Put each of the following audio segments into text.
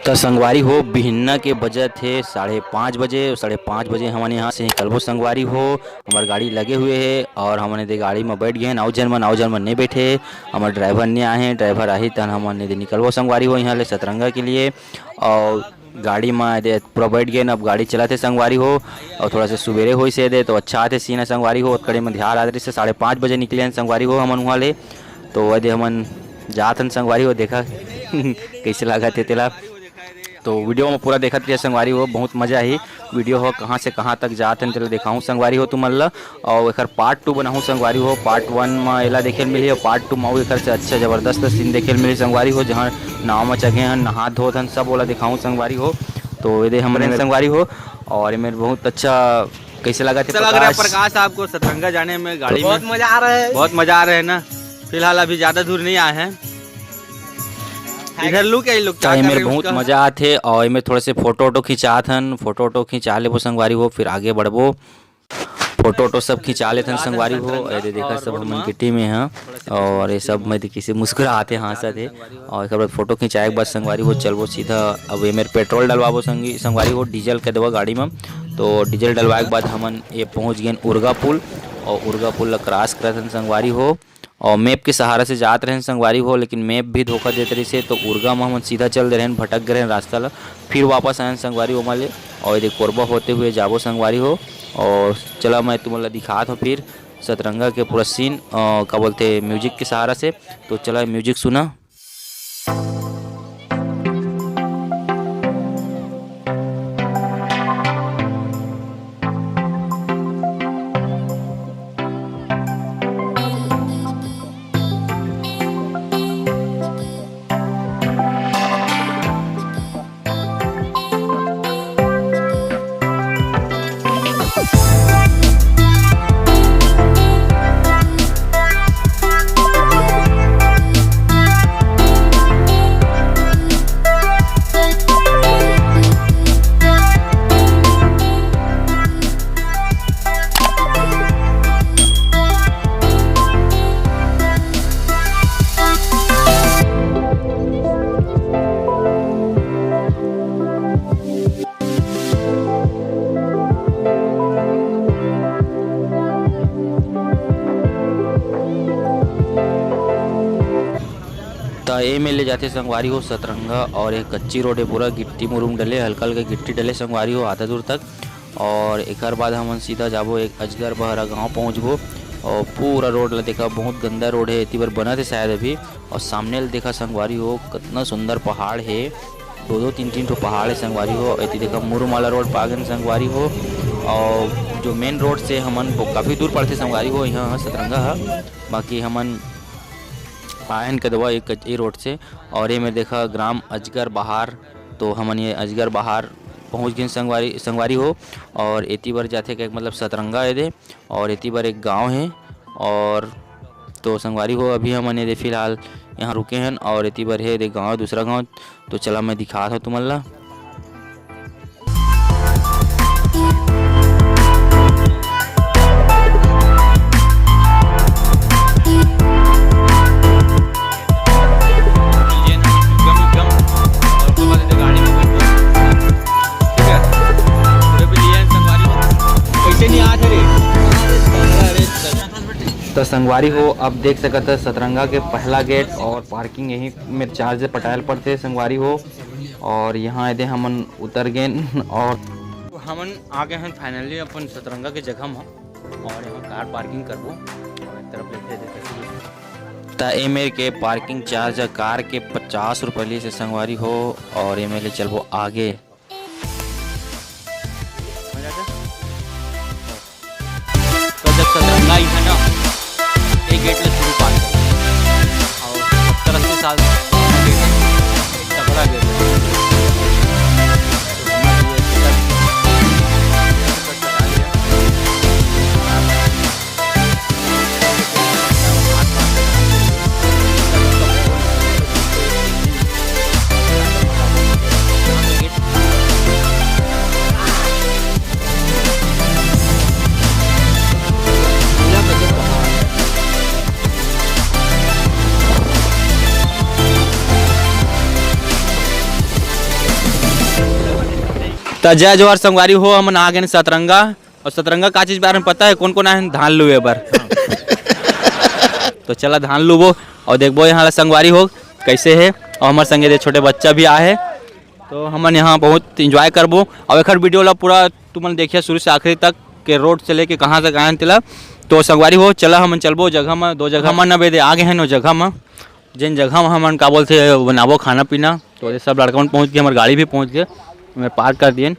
तो संगवारी हो बिहन्ना के बजे थे 5:30 बजे। 5:30 बजे हमने यहाँ से निकलबो संगवारी हो। हमार गाड़ी लगे हुए है और हमने दे गाड़ी में बैठ गए। नाव जर्मन नहीं बैठे, हमार ड्राइवर नहीं आए हैं। ड्राइवर आही तन हमने दे निकलबो संगवारी हो यहाँ ले सतरंगा के लिए। और गाड़ी में दे पूरा बैठ गए। अब गाड़ी चलाते संगवारी हो और थोड़ा सा सुबेरे हो से दे तो अच्छा आते सीना संगवारी हो। कड़े में ध्यान आदरी से 5:30 बजे निकले हैं संगवारी हो हमन वहाँ ले। तो वह हमन जातन संगवारी हो देखा कैसे लगा थे तेला। तो वीडियो में पूरा देखत रहिए संगवारी हो, बहुत मजा आई। वीडियो हो कहाँ से कहाँ तक जाते हैं तेला दिखाऊँ संगवारी हो तुमन ला। और एक पार्ट 2 बनाऊँ संगवारी हो। पार्ट 1 में एला देखे मिली और पार्ट 2 में एक से अच्छा ज़बरदस्त सीन देखे मिली संगवारी हो, जहाँ नाव में चगे हैं नहा धोत हन सब ओला दिखाऊँ संगवारी हो। तो ये हमने संगवारी हो और मेरे बहुत अच्छा कैसे लगा थे प्रकाश आपको सतरंगा जाने में गाड़ी में बहुत मजा आ रहा है। बहुत मजा आ रहा है ना। फिलहाल अभी ज़्यादा दूर नहीं आए हैं। इधर लुक है लुक मेरे बहुत मजा आते और मैं थोड़े से फोटो खिंचात हन। फोटो खिंचा लेबो संगवारी हो, फिर आगे बढ़बो। फोटो सब खिंचा लेते हैं संगवारी हो। ये देखा सब हमन गिट्टी में हैं और ये सब मैं किसी मुस्कुराते हंसत है। और एक बार फोटो खिंचाए के बाद संगवारी हो चलबो सीधा। अब ये मेरे पेट्रोल डलवाबो संगवारी हो, डीजल के देवा गाड़ी में। तो डीजल डलवाए के बाद हमन ये पहुँच गए उर्गा पुल और उर्गा पुल ला क्रॉस करत हन संगवारी हो। और मैप के सहारा से जात रहे संगवारी हो, लेकिन मैप भी धोखा देते रही से। तो उर्गा में हम सीधा चल दे रहे हैं, भटक गए रास्ता ला। फिर वापस आए संगवारी हो माले और ये कोरबा होते हुए जाबो संगवारी हो। और चला मैं तुम्हें दिखात हूँ फिर सतरंगा के पूरा सीन क्या बोलते म्यूजिक के सहारा से। तो चला म्यूजिक सुना। ए में ले जाते संगवारी हो सतरंगा और एक कच्ची रोड है, पूरा गिट्टी मुरुम डले, हल्का हल्का गिट्टी डले संगवारी हो आधा दूर तक। और एक बाद हम सीधा जाबो एक अजगर बहरा गाँव पहुँचबो। और पूरा रोड ला देखा बहुत गंदा रोड है, इतनी बार बना थे शायद अभी। और सामने देखा संगवारी हो कितना सुंदर पहाड़ है, 2-2 3-3 तो पहाड़ है संगवारी हो। ऐसी देखा मुरुमाला रोड पागन संगवारी हो। और जो मेन रोड से हमन काफ़ी दूर पड़ते संगवारी हो यहाँ सतरंगा है। बाकी हमन पायन के दवा एक कच्ची रोड से। और ये में देखा ग्राम अजगर बहार। तो हमन ये अजगर बहार पहुँच गए संगवारी हो। और एती बार जाते का मतलब सतरंगा है दे और एती बार एक गांव है। और तो संगवारी हो अभी हमन ये फिलहाल यहाँ रुके हैं और एती बार है दे गाँव दूसरा गाँव। तो चला मैं दिखा था तुमन ला। तो संगवारी हो अब देख सकते हैं सतरंगा के पहला गेट और पार्किंग यहीं में चार्ज पटायल पड़ते संगवारी हो। और यहाँ यदि हमन उतर गए और हमन आ गए हैं फाइनली अपन सतरंगा के जगह में। और यहाँ कार पार्किंग करबो और एक तरफ लेते देते तो ए मेरे के पार्किंग चार्ज कार के 50 रुपये ली से संगवारी हो। और ये मेरे चलबो आगे। तो जब सतरंगा ही है ना एक गेट ले शुरू पार कर और 70-80 साल तगड़ा गेट है। तो जय जोहर संगवारी हो, हम आ गए सतरंगा। और सतरंगा का चीज़ बारे में पता है? कौन कौन आए धान लुए बार। तो चला धान लुबो और देखबो यहाँ संगवारी हो कैसे है। और हमारे संगे दे छोटे बच्चा भी आए, तो हमन यहाँ बहुत इंजॉय करबो। और एक वीडियो ला पूरा तुमन देखिए शुरू से आखिरी तक के रोड से लेके कहाँ तक आए तिला। तो संगवारी हो चला हमन चलबो जगह में, 2 जगह में न आगे हैं नो जगह में, जिन जगह में हमन का बोलते बनाबो खाना पीना। तो सब लड़का मन पहुँच गए, हमारी गाड़ी भी पहुँच गए, मैं पार्क कर दिए।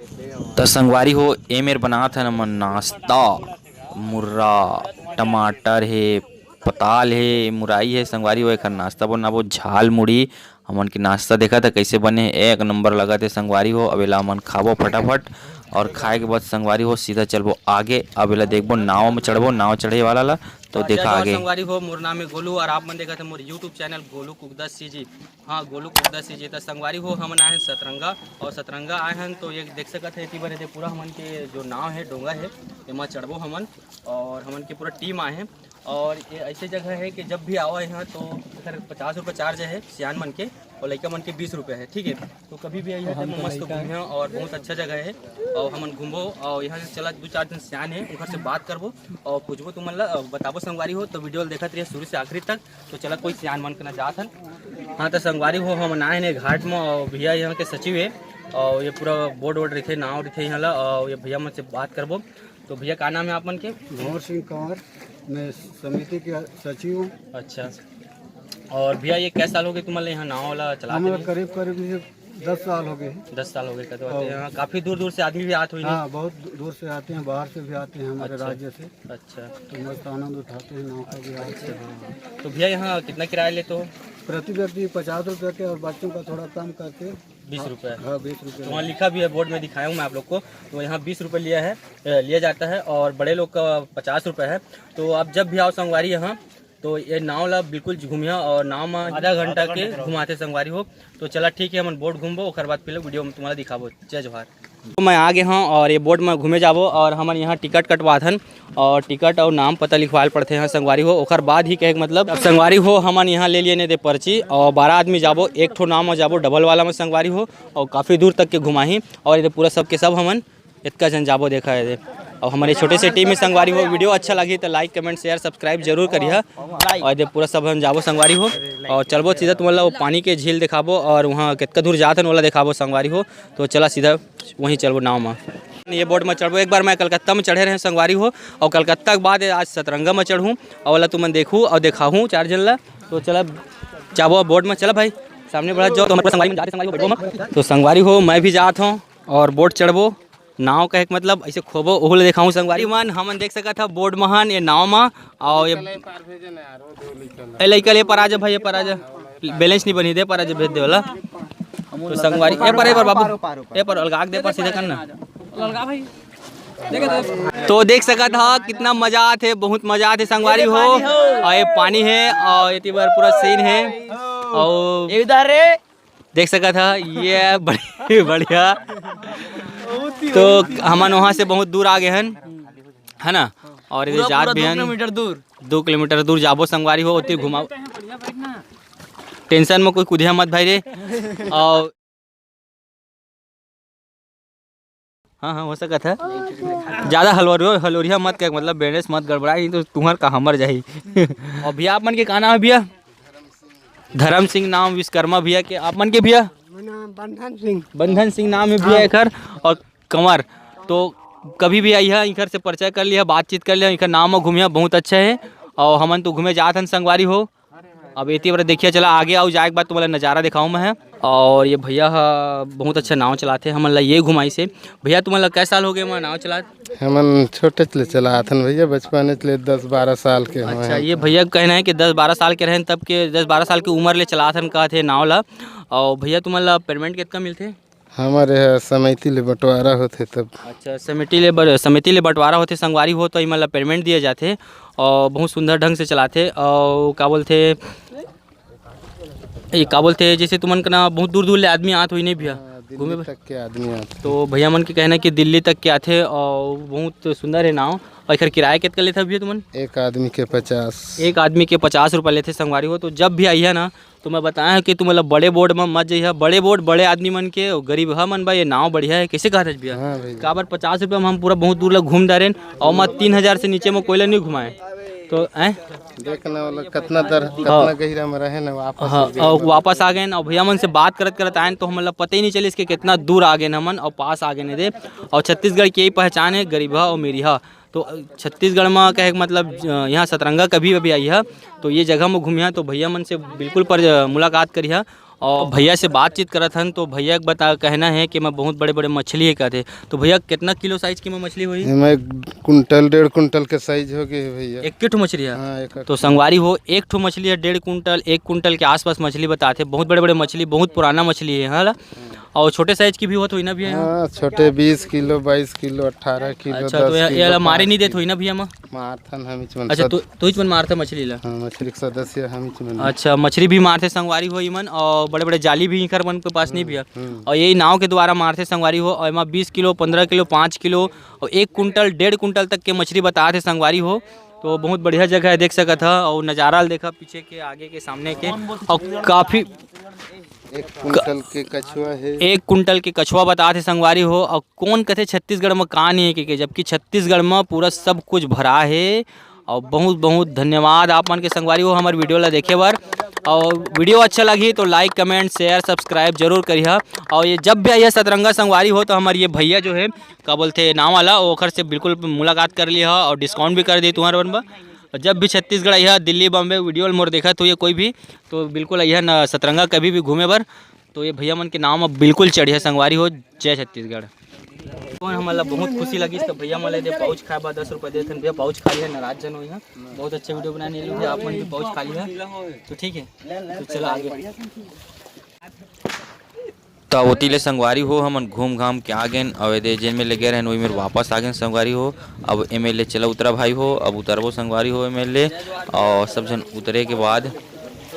तो संगवारी हो ए मेर बना था नमन नाश्ता, मुर्रा, टमाटर है, पताल है, मुराई है। संगवारी हो एक नाश्ता बनाबो, झाल मुड़ी हमन के नाश्ता देखा था कैसे बने, एक नंबर लगा थे संगवारी हो। अब एला हमन खाबो फटाफट और खाए के बाद संगवारी हो सीधा चलबो आगे। अब एला देखबो नाव में चढ़बो, नाव चढ़े वाला ला तो देखा आगे। संगवारी हो मोर नाम है गोलू और आप मन देखा थे मोर यूट्यूब चैनल गोलू कुकदा सीजी। हाँ गोलू कुकदा सीजी। तो संगवारी हो हमन आए हैं सतरंगा, और सतरंगा आए हैं तो ये देख सकते हैं बने थे पूरा हमन के जो नाव है डोंगा है एमा चढ़बो हमन, और हमन की पूरा टीम आए हैं। और ये ऐसी जगह है कि जब भी आओ यहाँ तो 50 रुपये चार्ज है सियान मन के, और लड़का मन के 20 रुपये है, ठीक है। तो कभी भी आई है मस्त घूमे और बहुत अच्छा जगह है। और हमन घूमबो और यहाँ से चला 2-4 दिन सियान है उनका से बात करबो और पूछबो तुमन ला बताबो संगवारी हो। तो वीडियो देखते रहिए शुरू से आखिरी तक। तो चला कोई सियान मन के ना जात हन। हाँ तो संगवारी हो हम आए हैं घाट में, और भैया यहाँ के सचिव है और ये पूरा बोर्ड वोर्ड रखे नाव रखे यहाँ ला, और ये भैया मन से बात करबो। तो भैया का नाम है आप मन के? भंवर सिंह कंवर, मैं समिति के सचिव हूँ। अच्छा, और भैया ये कैसे साल हो गए तुम्हारे यहाँ नाव वाला चलाते हमारा हुए? करीब 10 साल हो गए। 10 साल हो गए। तो यहाँ काफी दूर दूर से आदमी भी आते हुए? हाँ बहुत दूर से आते हैं, बाहर से भी आते हैं हमारे अच्छा। राज्य से। अच्छा, तो मस्त आनंद उठाते हैं नाव का भी आते हैं। तो भैया यहाँ कितना किराया लेते हो? प्रति व्यक्ति 50 रुपये के, और बच्चों का थोड़ा कम करके 20 रुपये। हाँ 20 रुपये। वहाँ लिखा भी है, बोर्ड में दिखाया हूँ मैं आप लोग को। तो यहाँ 20 रुपये लिया जाता है, और बड़े लोग का 50 रुपये है। तो आप जब भी आओ संगवारी यहाँ तो ये नाव ला बिल्कुल घूमिया, और नाव में आधा घंटा के घुमाते संगवारी हो। तो चला ठीक है हम बोर्ड घूमबो, और बाद फिर वीडियो में तुम्हारा दिखाबो। जय जोहार। तो मैं आगे हाँ और ये बोर्ड में घूमे जाबो, और हमन यहाँ टिकट कटवाथन, और टिकट और नाम पता लिखवाल पड़ते हैं संगवारी हो। ओकर बाद ही कहे मतलब अब संगवारी हो हमन यहाँ ले लिए ने दे पर्ची, और 12 आदमी जाबो, एक ठो नाव में जाबो डबल वाला में संगवारी हो, और काफ़ी दूर तक के घुमाही। और ये पूरा सब के सब हमन इतना जन जाबो देखा है। और हमारे छोटे से टीम में संगवारी हो। वीडियो अच्छा लगी तो लाइक कमेंट शेयर सब्सक्राइब जरूर करिए। और ये पूरा सब हम जाबो संगवारी हो, और चलबो सीधा तुम्हारा वो पानी के झील दिखाबो, और वहाँ कितना दूर जात है वाला दिखाबो संगवारी हो। तो चला सीधा वहीं चलबो नाव में, ये बोट में चढ़बो। एक बार मैं कलकत्ता में चढ़े रहे संगवारी हो, और कलकत्ता के बाद आज सतरंगा में चढ़ूँ और वाला तुमन देखूँ और दिखाऊँ 4 जन ला। तो चला जाबो बोट में, चला भाई सामने बढ़ा जाओ। तो संगवारी में जाते संगवारी हो, तो संगवारी हो मैं भी जात हूँ और बोट चढ़बो। नाव का एक मतलब ऐसे खोबो ओहल दिखाऊँ संगवारी मन। हमन देख सका था बोर्ड महान ये नाव में, और ये लइका ले पर आजा भाई, ये पर आजा बैलेंस नहीं बनी दे, पर आजा भेज दे वाला। तो संगवारी ए पर बाबू ए पर अलगा दे पर सीधे करना अलगा भाई। तो देख सका था कितना मजा आते, बहुत मजा आते संगवारी हो। और ये पानी है और ये पूरा सीन है, और इधर देख सका था ये बढ़िया। तो हमन वहाँ से बहुत दूर आ गए हन, है ना। और इधर जात भी हन 2 किलोमीटर दूर जाबो संगवारी हो, उतनी घुमाओ। टेंशन में कोई कूदिया मत भाई रे। और हाँ हो सकता है ज़्यादा हलोरिया मत कर, मतलब बैलेंस मत गड़बड़ाई तो तुम्हार का हमर जाही। और भैया आप मन के का नाम है भैया? धर्म सिंह नाम, विश्वकर्मा भैया के आप मन के भैया? बंधन सिंह नाम है भैया एक। और कंवर तो कभी भी आई है इधर से परिचय कर लिया, बातचीत कर लिया, इधर नाम में घूमिया बहुत अच्छा है। और हमन तो घूमे जात हन संगवारी हो। अब इतनी बार देखिए चला आगे आओ, जाए के बाद तुम्हारा नज़ारा दिखाऊँ मैं। और ये भैया बहुत अच्छा नाव चलाते हैं, हमन ला ये घुमाई से। भैया तुम्हारा कैसे साल हो गए मैं नाव चला? हमन छोटे चले चलाथन भैया, बचपन चले 10-12 साल के। अच्छा, ये भैया कहना है कि 10-12 साल के रहें, तब के 10-12 साल की उम्र ले चलाथन का थे नाव ला। और भैया तुम्हारा पेमेंट कितना मिलते? हमारे समिति ले बंटवारा होते तब। अच्छा, समिति ले बंटवारा होते संगवारी हो, तो मतलब पेमेंट दिए जाते, और बहुत सुंदर ढंग से चलाते। और का बोलते ये का बोलते जैसे तुमन का ना बहुत दूर दूर ले आदमी आते हुई नहीं भैया, दिल्ली तक के आदमी आते। तो भैया मन के कहना है कि दिल्ली तक के आते और बहुत सुंदर है नाव। और एकर किराया कितना लेते भैया तुमन? एक आदमी के 50। एक आदमी के 50 रुपये लेते संगवारी हो। तो जब भी आइए ना तो मैं बताया कि तुम मतलब बड़े बोर्ड में मत जाइए, बड़े बोर्ड बड़े आदमी मन के और गरीब मन भाई ये नाव बढ़िया है। कैसे कहा था भैया? हाँ भैया, काबर 50 रुपये में हम पूरा बहुत दूर लग घूम दारें और मैं 3000 से नीचे में कोयला नहीं घुमाए। तो देखना वाला कितना गहरा में रहे ना वापस। हाँ, और वापस आ गए और भैया मन से बात करत करत आए तो हम मतलब पता ही नहीं चले इसके कितना दूर आ गए हमन और पास आ गए नहीं दे। और छत्तीसगढ़ की यही पहचान है, गरीबा और मेरीहा। तो छत्तीसगढ़ में कहे मतलब यहाँ सतरंगा कभी भी आई है तो ये जगह में घूमिया तो भैया मन से बिल्कुल पर मुलाकात करिए और भैया से बातचीत करत हन। तो भैया के बता कहना है कि मैं बहुत बड़े बड़े मछली है कहते। तो भैया कितना किलो साइज की मछली हुई? मैं कुंटल 1.5 कुंटल के साइज हो गई भैया। एक ठो मछली है? हाँ, एक। तो संगवारी हो एक ठो मछली है 1.5 कुंटल 1 कुंटल के आसपास मछली बताते। बहुत बड़े बड़े मछली, बहुत पुराना मछली है। हाँ, और छोटे साइज की भी हो तो ना भैया? हाँ, छोटे 20 किलो 22 किलो 18 किलो। अच्छा, तो ये मारे नहीं देते हुई ना भैया? मारथन हम ही। अच्छा, तो ही मारते मछली ला? हाँ, मछली के सदस्य हम ही। अच्छा, मछली भी मारते संगवारी हो मन और बड़े बड़े जाली भी इकर मन के पास नहीं भैया। और यही नाव के द्वारा मारते संगवारी हो और इसमें 20 किलो 15 किलो 5 किलो और 1 कुंटल 1.5 कुंटल तक के मछली बताते संगवारी हो। तो बहुत बढ़िया जगह है, देख सकत था। और नज़ारा देखा पीछे के आगे के सामने के और काफ़ी 1 कुंटल के कछुआ है। 1 कुंटल के कछुआ बताते संगवारी हो। और कौन कहते छत्तीसगढ़ में कहाँ नहीं है कि जबकि छत्तीसगढ़ में पूरा सब कुछ भरा है। और बहुत बहुत धन्यवाद आप मन के संगवारी हो हमारे वीडियो ला देखे बार। और वीडियो अच्छा लगी तो लाइक कमेंट शेयर सब्सक्राइब जरूर करिए। और ये जब भी आइए सतरंगा संगवारी हो तो हमारे ये भैया जो है क्या बोलते नाव वाला ओखर से बिल्कुल मुलाकात कर लिया और डिस्काउंट भी कर दी तुम्हारे बनबा। जब भी छत्तीसगढ़ आइए दिल्ली बॉम्बे वीडियो मोर देखा तो ये कोई भी तो बिल्कुल आइए ना सतरंगा कभी भी घूमे बर। तो ये भैया मन के नाम अब बिल्कुल चढ़िया संगवारी हो। जय छत्तीसगढ़। तो हमारा बहुत खुशी लगी तो भैया मला दे पाउच खाए बा 10 रुपये देते भैया। पाउच खा लिया, नाराज जन हुई है। बहुत अच्छे वीडियो बनाने लिए आप मन भी पाउच खा लिया तो ठीक है। तो चलो आगे। तो ओतीले संगवारी हो हमन घूम घाम के आ गए और दे जेन में लगे रहन वही मेरे वापस आ गए संगवारी हो। अब एमएलए चला उतरा भाई हो, अब उतरबो संगवारी हो एमएलए। और सब जन उतरे के बाद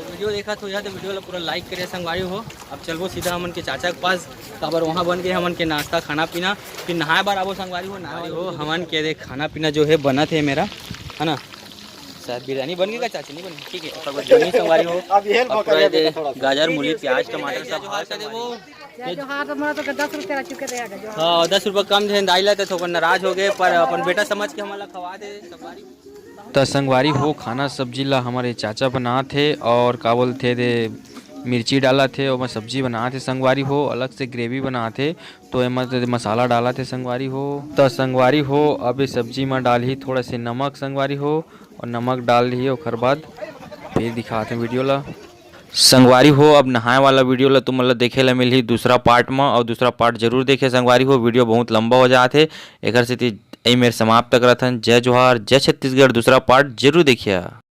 वीडियो देखा तो यार वीडियो ला पूरा लाइक करिए संगवारी हो। अब चलबो सीधा हमन के चाचा के पास काबर वहाँ बन गए हमन के नाश्ता खाना पीना फिर नहाए बार आबो संगवारी हो। नहाए हो हमन के देख खाना पीना जो है बना थे मेरा है ना। शायद बिरयानी बन गई का चाची? नहीं बनी, ठीक है। बिरयानी संगवारी हो गाजर मूली प्याज टमाटर सब हाँ 10 रुपये कम थे दाई लाते थोड़ा नाराज हो गए पर अपन बेटा समझ के हमारा खवा दे संगवारी। तो संगवारी हो खाना सब्जी ला हमारे चाचा बना थे और का बोलते थे मिर्ची डाला थे और मैं सब्जी बना थे संगवारी हो। अलग से ग्रेवी बना थे तो एम मसाला डाला थे संगवारी हो। तो संगवारी हो अब इस सब्जी में डाल ही थोड़ा से नमक संगवारी हो और नमक डाल ही और बाद फिर दिखाते वीडियो ला संगवारी हो। अब नहाए वाला वीडियो ला तुम देखे ला मिल ही दूसरा पार्ट में और दूसरा पार्ट जरूर देखे संगवारी हो। वीडियो बहुत लंबा हो जाते एक से मेरे समाप्त करत हन। जय जोहार जय छत्तीसगढ़। दूसरा पार्ट जरूर देखिए।